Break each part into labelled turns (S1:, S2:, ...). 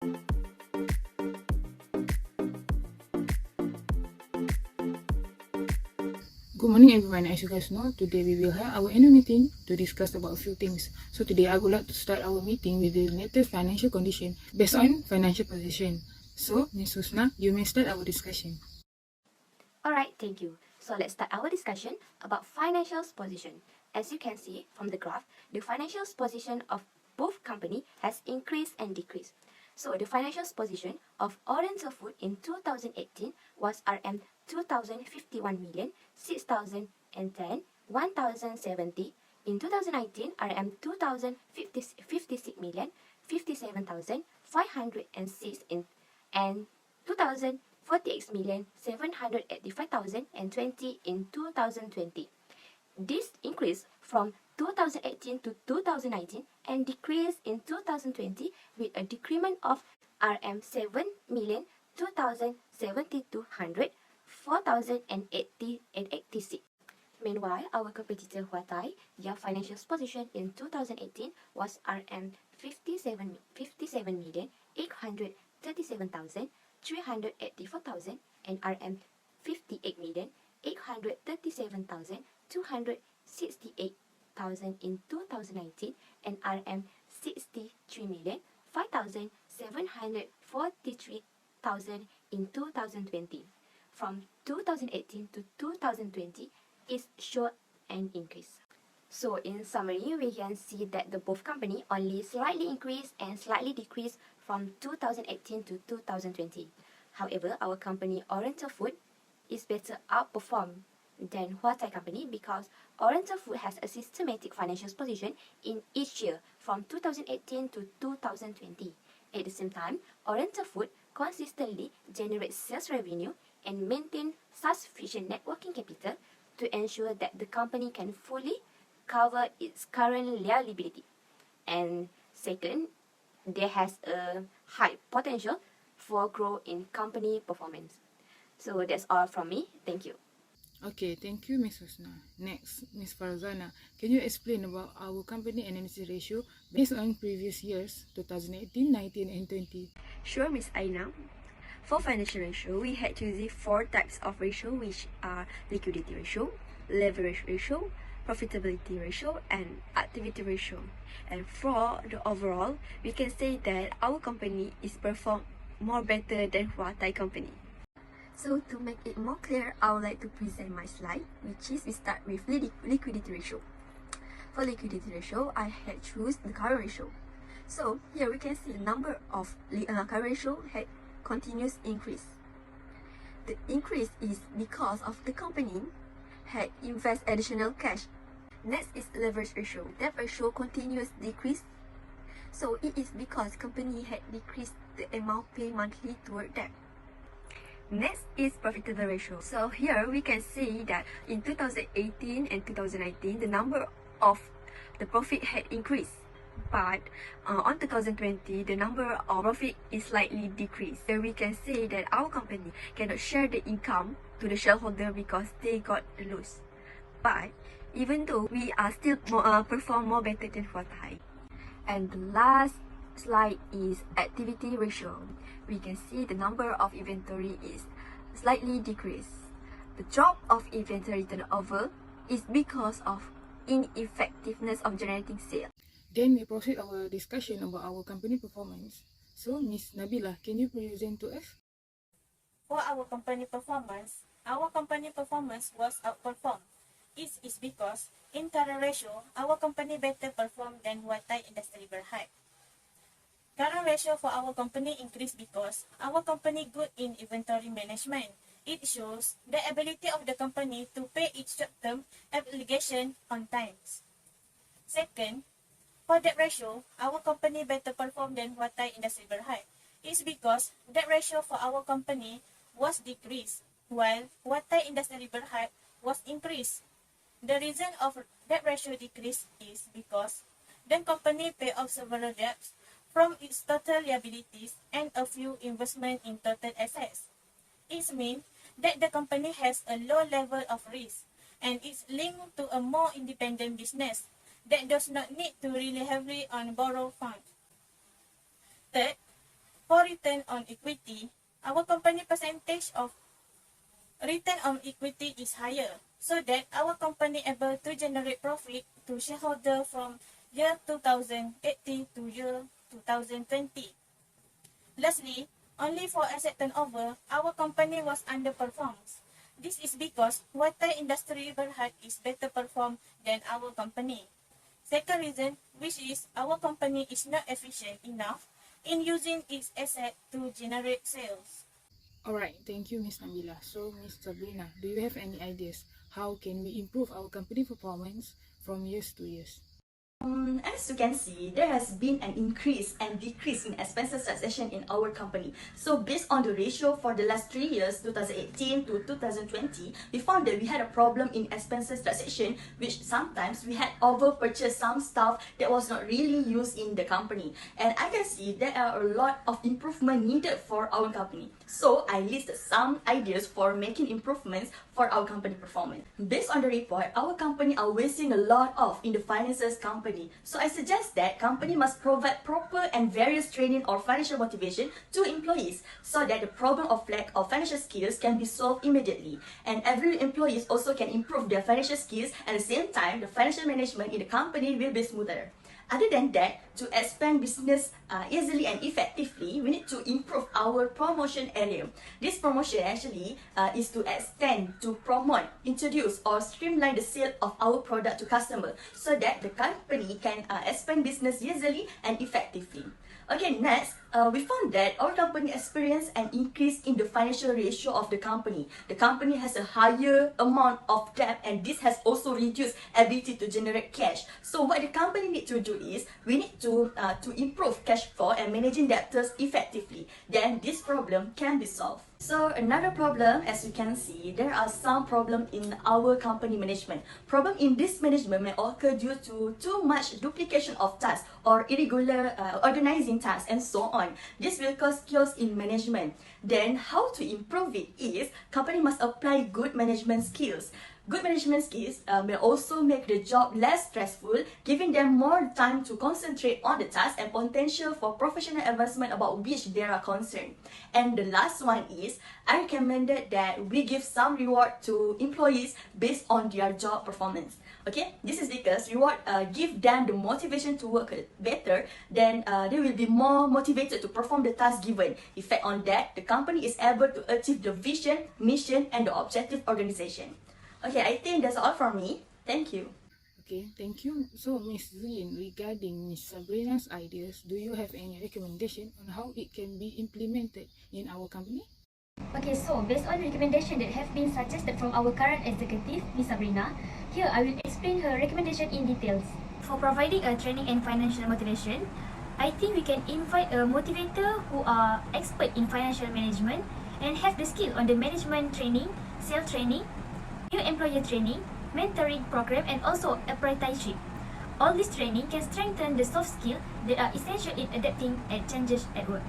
S1: Good morning everyone. As you guys know, today we will have our annual meeting to discuss about a few things. So today I would like to start our meeting with the latest financial condition based on financial position. So Ms. Husna, you may start our discussion.
S2: Alright, thank you. So let's start our discussion about financial position. As you can see from the graph, the financial position of both company has increased and decreased. So the financial position of Oriental Food in 2018 was RM 2051 million, 6010, 1070. In 2019, RM 2056 million, 57,506 and 2,048,785,020 in 2020. This increased from 2018 to 2019 and decreased in 2020 with a decrement of RM 7,002,7,200, 4,080 and 86. Meanwhile, our competitor Huatai, their financial position in 2018 was RM 57,837,384,000 and RM 58,837,268,000 in 2019 and RM 63,005,743,000 in 2020. From 2018 to 2020 is showed an increase. So in summary, we can see that the both company only slightly increased and slightly decreased from 2018 to 2020. However, our company Oriental Food is better outperformed than Huatai company because Oriental Food has a systematic financial position in each year from 2018 to 2020. At the same time, Oriental Food consistently generates sales revenue and maintain sufficient net working capital to ensure that the company can fully cover its current liability. And second, there has a high potential for growth in company performance. So that's all from me. Thank you.
S1: Okay, thank you Ms. Husna. Next, Ms. Farzana, can you explain about our company NMC ratio based on previous years 2018, 19 and 20?
S3: Sure, Miss Aina. For financial ratio, we had chosen 4 types of ratio, which are liquidity ratio, leverage ratio, profitability ratio, and activity ratio. And for the overall, we can say that our company is performed more better than Huatai company. So to make it more clear, I would like to present my slide, which is we start with liquidity ratio. For liquidity ratio, I had choose the current ratio. So here we can see the number of current ratio had continuous increase. The increase is because of the company had invest additional cash. Next is leverage ratio. Debt ratio continuous decrease. So it is because company had decreased the amount paid monthly toward debt. Next is profitability ratio. So here we can see that in 2018 and 2019, the number of the profit had increased. But on 2020, the number of profit is slightly decreased. Here we can say that our company cannot share the income to the shareholder because they got the loss. But even though we are still perform more better than Huatai. And the last slide is activity ratio. We can see the number of inventory is slightly decreased. The drop of inventory turnover is because of ineffectiveness of generating sales.
S1: Then we proceed our discussion about our company performance. So Ms. Nabila, can you present to us?
S4: For our company performance was outperformed. It is because in current ratio, our company better performed than Huatai Industry Berhad. Current ratio for our company increased because our company good in inventory management. It shows the ability of the company to pay its short-term obligation on time. Second, for debt ratio, our company better performed than Huatai Industry Berhad. It's because debt ratio for our company was decreased, while Huatai Industry Berhad was increased. The reason of debt ratio decrease is because the company pay off several debts from its total liabilities and a few investment in total assets. It means that the company has a low level of risk and is linked to a more independent business that does not need to rely heavily on borrowed funds. Third, For return on equity, our company percentage of return on equity is higher, so that our company able to generate profit to shareholder from year 2018 to year 2020. Lastly, only for asset turnover, our company was underperforms. This is because water industry Berhad is better performed than our company. Second reason, which is our company is not efficient enough in using its asset to generate sales.
S1: Alright, thank you, Miss Nabila. So, Miss Sabrina, do you have any ideas how can we improve our company performance from years to years?
S5: As you can see, there has been an increase and decrease in expenses taxation in our company. So based on the ratio for the last 3 years, 2018 to 2020, we found that we had a problem in expenses taxation, which sometimes we had over-purchased some stuff that was not really used in the company. And I can see there are a lot of improvement needed for our company. So I listed some ideas for making improvements for our company performance. Based on the report, our company are wasting a lot of in the finances company. So I suggest that company must provide proper and various training or financial motivation to employees so that the problem of lack of financial skills can be solved immediately. And every employees also can improve their financial skills, and at the same time, the financial management in the company will be smoother. Other than that, to expand business easily and effectively, we need to improve our promotion area. This promotion actually is to extend, to promote, introduce or streamline the sale of our product to customer so that the company can expand business easily and effectively. Okay, next, we found that our company experienced an increase in the financial ratio of the company. The company has a higher amount of debt, and this has also reduced ability to generate cash. So what the company need to do is, we need to improve cash flow and managing debtors effectively. Then this problem can be solved. So another problem, as you can see, there are some problem in our company management. Problem in this management may occur due to too much duplication of tasks or irregular organizing tasks and so on. This will cause chaos in management. Then how to improve it is, company must apply good management skills. Good management skills may also make the job less stressful, giving them more time to concentrate on the task and potential for professional advancement about which they are concerned. And the last one is, I recommended that we give some reward to employees based on their job performance. Okay, this is because reward give them the motivation to work better, then they will be more motivated to perform the task given. Effect on that, the company is able to achieve the vision, mission, and the objective organization. Okay, I think that's all from me. Thank you.
S1: Okay, thank you. So, Miss Zin, regarding Miss Sabrina's ideas, do you have any recommendation on how it can be implemented in our company?
S2: Okay, so based on recommendation that have been suggested from our current executive, Ms. Sabrina, here I will explain her recommendation in details. For providing a training and financial motivation, I think we can invite a motivator who are expert in financial management and have the skill on the management training, sales training, new employer training, mentoring program, and also apprenticeship. All this training can strengthen the soft skills that are essential in adapting at changes at work.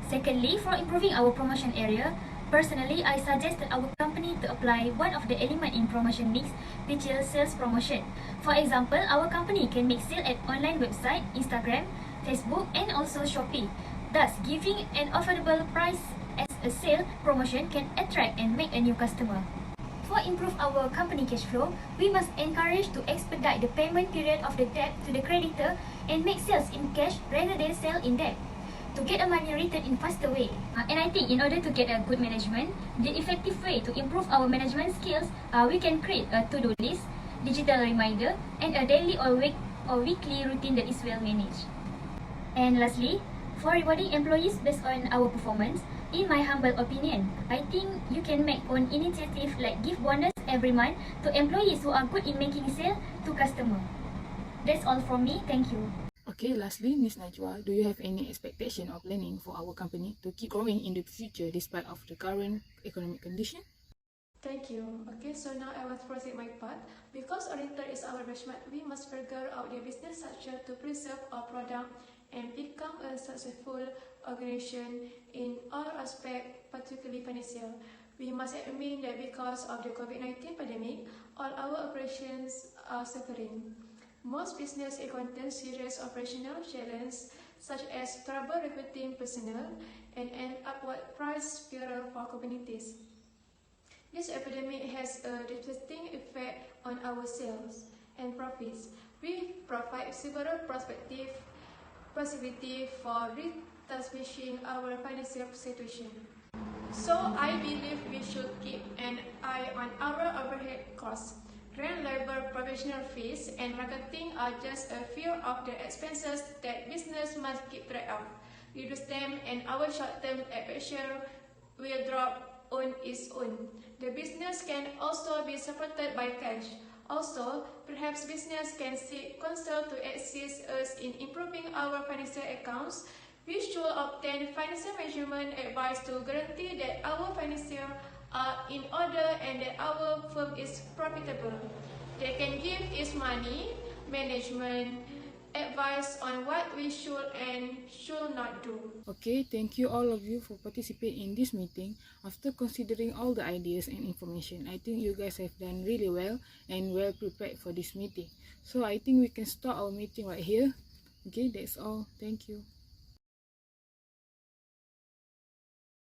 S2: Secondly, for improving our promotion area, personally, I suggested our company to apply one of the elements in promotion mix, which is sales promotion. For example, our company can make sale at online website, Instagram, Facebook, and also Shopee. Thus, giving an affordable price as a sale promotion can attract and make a new customer. For improve our company cash flow, we must encourage to expedite the payment period of the debt to the creditor and make sales in cash rather than sell in debt, to get a money return in faster way. And I think in order to get a good management, the effective way to improve our management skills, we can create a to-do list, digital reminder, and a daily or weekly routine that is well managed. And lastly, for rewarding employees based on our performance, in my humble opinion, I think you can make an initiative like give bonus every month to employees who are good in making sale to customer. That's all from me. Thank you.
S1: Okay, lastly, Miss Najwa, do you have any expectation or planning for our company to keep growing in the future despite of the current economic condition?
S6: Thank you. Okay, so now I want to proceed my part. Because auditor is our benchmark, we must figure out their business structure to preserve our product and become a successful organization in all aspects, particularly financial. We must admit that because of the COVID-19 pandemic, all our operations are suffering. Most business encounter serious operational challenges such as trouble recruiting personnel and an upward price spiral for communities. This epidemic has a devastating effect on our sales and profits. We provide several possibilities for reestablishing our financial situation. So I believe we should keep an eye on our overhead costs. Rent, labor, professional fees, and marketing are just a few of the expenses that business must keep track of. Reduce them and our short-term expenditure will drop on its own. The business can also be supported by cash. Also, perhaps business can seek counsel to assist us in improving our financial accounts. We should obtain financial management advice to guarantee that our finances are in order and that our firm is profitable. They can give its money management advice on what we should and should not do.
S1: Okay, thank you all of you for participating in this meeting. After considering all the ideas and information, I think you guys have done really well and well prepared for this meeting. So I think we can start our meeting right here. Okay, that's all. Thank you.